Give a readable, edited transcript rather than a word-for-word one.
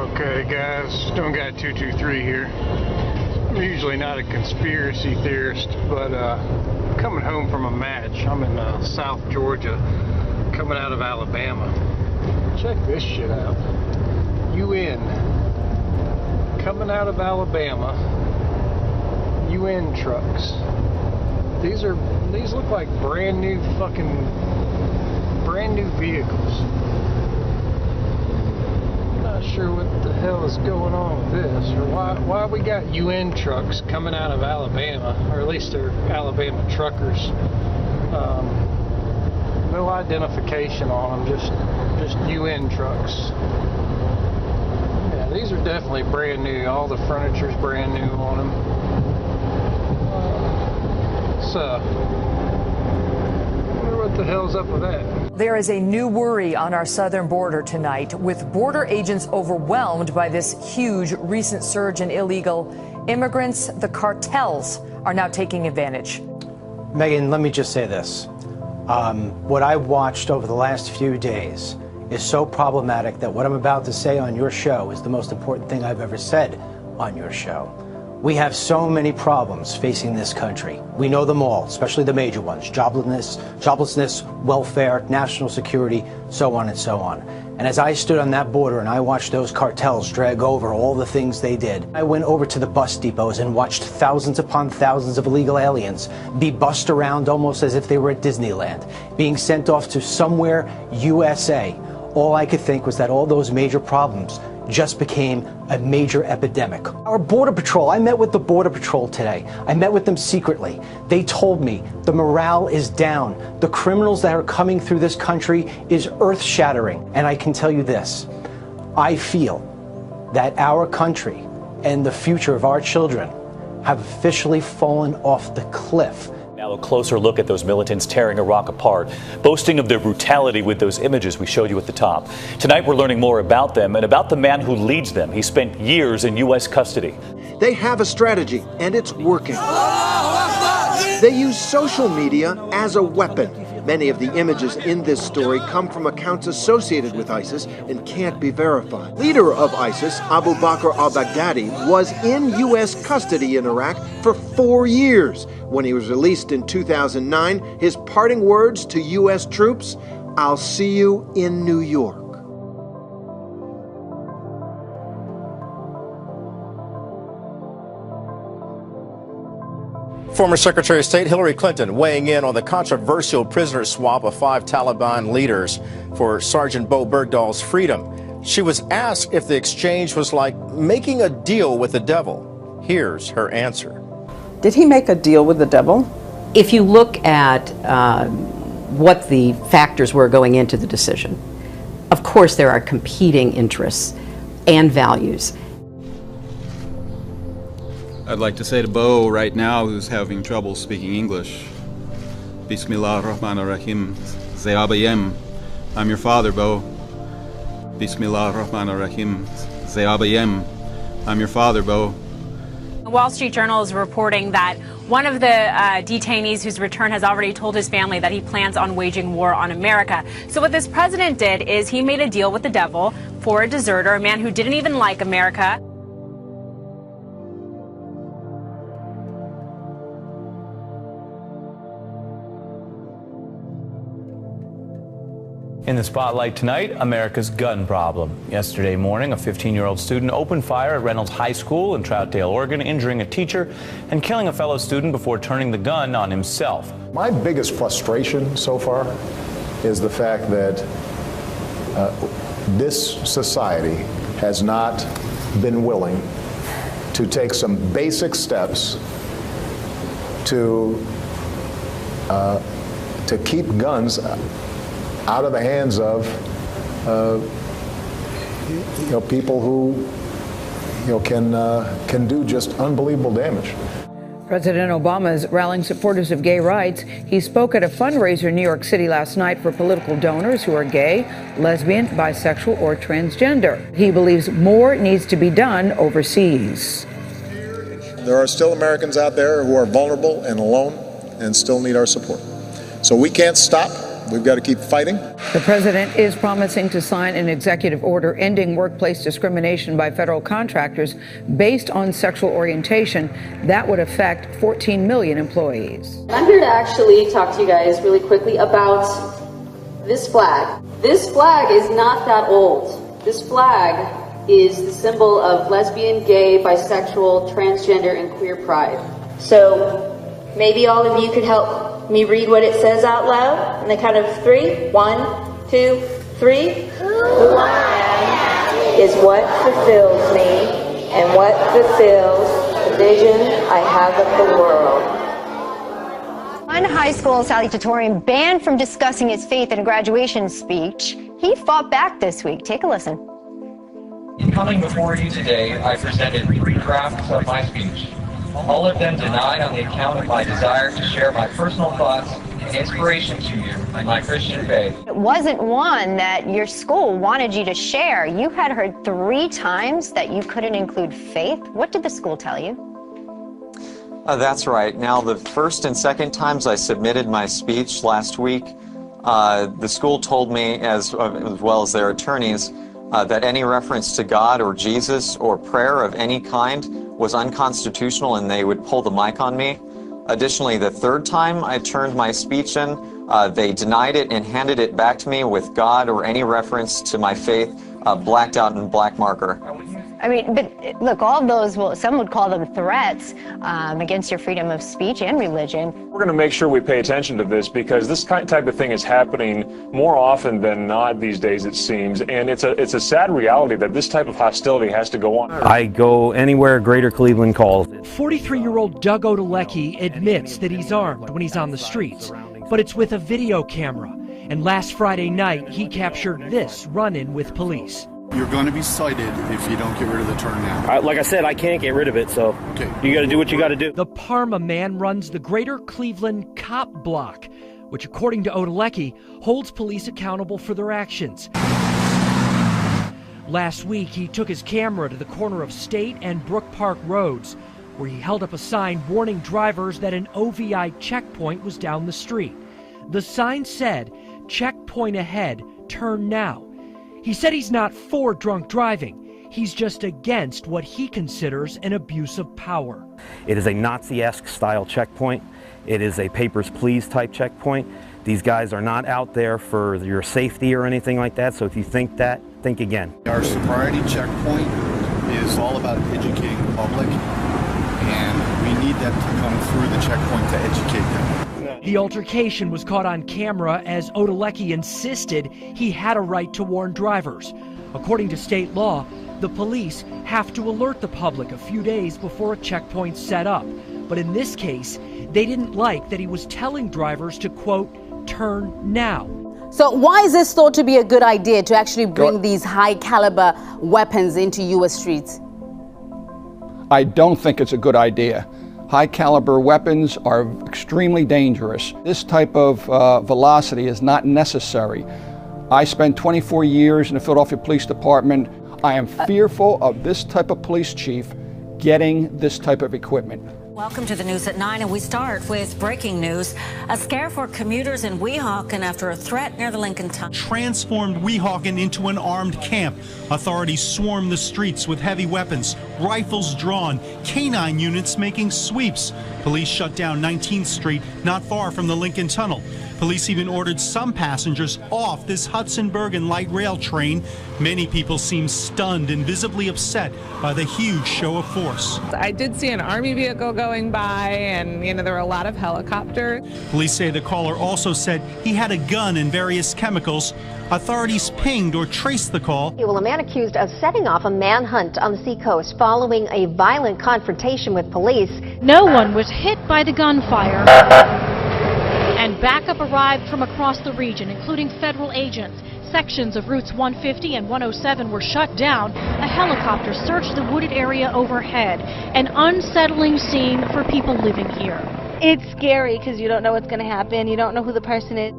Okay guys, Stone Guy 223 here. I'm usually not a conspiracy theorist, but coming home from a match. I'm in South Georgia, coming out of Alabama. Check this shit out. UN. Coming out of Alabama. UN trucks. These look like brand new vehicles. Not sure what the hell is going on with this, or why we got UN trucks coming out of Alabama, or at least they're Alabama truckers. No identification on them, just UN trucks. Yeah, these are definitely brand new. All the furniture's brand new on them. I wonder what the hell's up with that. There is a new worry on our southern border tonight, with border agents overwhelmed by this huge recent surge in illegal immigrants. The cartels are now taking advantage. Megan, let me just say this. What I watched over the last few days is so problematic that what I'm about to say on your show is the most important thing I've ever said on your show. We have so many problems facing this country. We know them all, especially the major ones: joblessness, welfare, national security, so on and so on. And as I stood on that border and I watched those cartels drag over all the things they did, I went over to the bus depots and watched thousands upon thousands of illegal aliens be bussed around almost as if they were at Disneyland, being sent off to somewhere USA. All I could think was that all those major problems just became a major epidemic. Our Border Patrol, I met with the Border Patrol today. I met with them secretly. They told me the morale is down. The criminals that are coming through this country is earth-shattering. And I can tell you this, I feel that our country and the future of our children have officially fallen off the cliff. Now a closer look at those militants tearing Iraq apart, boasting of their brutality with those images we showed you at the top. Tonight we're learning more about them and about the man who leads them. He spent years in U.S. custody. They have a strategy, and it's working. They use social media as a weapon. Many of the images in this story come from accounts associated with ISIS and can't be verified. Leader of ISIS, Abu Bakr al-Baghdadi, was in U.S. custody in Iraq for 4 years. When he was released in 2009, his parting words to U.S. troops: "I'll see you in New York." Former Secretary of State Hillary Clinton weighing in on the controversial prisoner swap of 5 Taliban leaders for Sergeant Bo Bergdahl's freedom. She was asked if the exchange was like making a deal with the devil. Here's her answer. Did he make a deal with the devil? If you look at what the factors were going into the decision, of course there are competing interests and values. I'd like to say to Bo right now, who's having trouble speaking English, Bismillah ar-Rahman ar-Rahim, Zeabayem. I'm your father, Bo. Bismillah ar-Rahman ar-Rahim, Zeabayem. I'm your father, Bo. The Wall Street Journal is reporting that one of the detainees whose return has already told his family that he plans on waging war on America. So what this president did is he made a deal with the devil for a deserter, a man who didn't even like America. In the spotlight tonight, America's gun problem. Yesterday morning, a 15-year-old student opened fire at Reynolds High School in Troutdale, Oregon, injuring a teacher and killing a fellow student before turning the gun on himself. My biggest frustration so far is the fact that this society has not been willing to take some basic steps to keep guns out of the hands of people who can do just unbelievable damage. President Obama is rallying supporters of gay rights. He spoke at a fundraiser in New York City last night for political donors who are gay, lesbian, bisexual, or transgender. He believes more needs to be done overseas. There are still Americans out there who are vulnerable and alone and still need our support. So we can't stop We've got to keep fighting. The president is promising to sign an executive order ending workplace discrimination by federal contractors based on sexual orientation. That would affect 14 million employees. I'm here to actually talk to you guys really quickly about this flag. This flag is not that old. This flag is the symbol of lesbian, gay, bisexual, transgender, and queer pride. So maybe all of you could help me read what it says out loud on the count of 3. 1, 2, 3. Who I am is what fulfills me, and what fulfills the vision I have of the world. One high school salutatorian banned from discussing his faith in a graduation speech. He fought back this week. Take a listen. In coming before you today, I presented 3 drafts of my speech. All of them denied on the account of my desire to share my personal thoughts and inspiration to you in my Christian faith. It wasn't one that your school wanted you to share. You had heard 3 times that you couldn't include faith. What did the school tell you? That's right. Now, the first and second times I submitted my speech last week, the school told me, as well as their attorneys, that any reference to God or Jesus or prayer of any kind was unconstitutional and they would pull the mic on me. Additionally, the third time I turned my speech in, they denied it and handed it back to me with God or any reference to my faith blacked out in black marker. I mean, but look, all of those, some would call them threats against your freedom of speech and religion. We're going to make sure we pay attention to this because this type of thing is happening more often than not these days, it seems. And it's a sad reality that this type of hostility has to go on. I go anywhere Greater Cleveland calls. 43-year-old Doug Odelecki admits that he's armed when he's on the streets, but it's with a video camera. And last Friday night, he captured this run-in with police. You're going to be cited if you don't get rid of the turn now. Like I said, I can't get rid of it, so you got to do what you got to do. The Parma man runs the Greater Cleveland Cop Block, which, according to Odelecki, holds police accountable for their actions. Last week, he took his camera to the corner of State and Brook Park Roads, where he held up a sign warning drivers that an OVI checkpoint was down the street. The sign said, "Checkpoint ahead, turn now." He said he's not for drunk driving. He's just against what he considers an abuse of power. It is a Nazi-esque style checkpoint. It is a papers, please type checkpoint. These guys are not out there for your safety or anything like that, so if you think that, think again. Our sobriety checkpoint is all about educating the public, and we need that to come through the checkpoint to educate them. The altercation was caught on camera as Odelecki insisted he had a right to warn drivers. According to state law, the police have to alert the public a few days before a checkpoint's set up. But in this case, they didn't like that he was telling drivers to, quote, turn now. So why is this thought to be a good idea to actually bring these high caliber weapons into U.S. streets? I don't think it's a good idea. High caliber weapons are extremely dangerous. This type of velocity is not necessary. I spent 24 years in the Philadelphia Police Department. I am fearful of this type of police chief getting this type of equipment. Welcome to the news at 9, and we start with breaking news. A scare for commuters in Weehawken after a threat near the Lincoln Tunnel. Transformed Weehawken into an armed camp. Authorities swarmed the streets with heavy weapons, rifles drawn, canine units making sweeps. Police shut down 19th Street, not far from the Lincoln Tunnel. Police even ordered some passengers off this Hudson-Bergen light rail train. Many people seem stunned and visibly upset by the huge show of force. I did see an Army vehicle going by, and there were a lot of helicopters. Police say the caller also said he had a gun and various chemicals. Authorities pinged or traced the call. Well, a man accused of setting off a manhunt on the seacoast following a violent confrontation with police. No one was hit by the gunfire. And backup arrived from across the region, including federal agents. Sections of routes 150 and 107 were shut down. A helicopter searched the wooded area overhead. An unsettling scene for people living here. It's scary because you don't know what's going to happen. You don't know who the person is.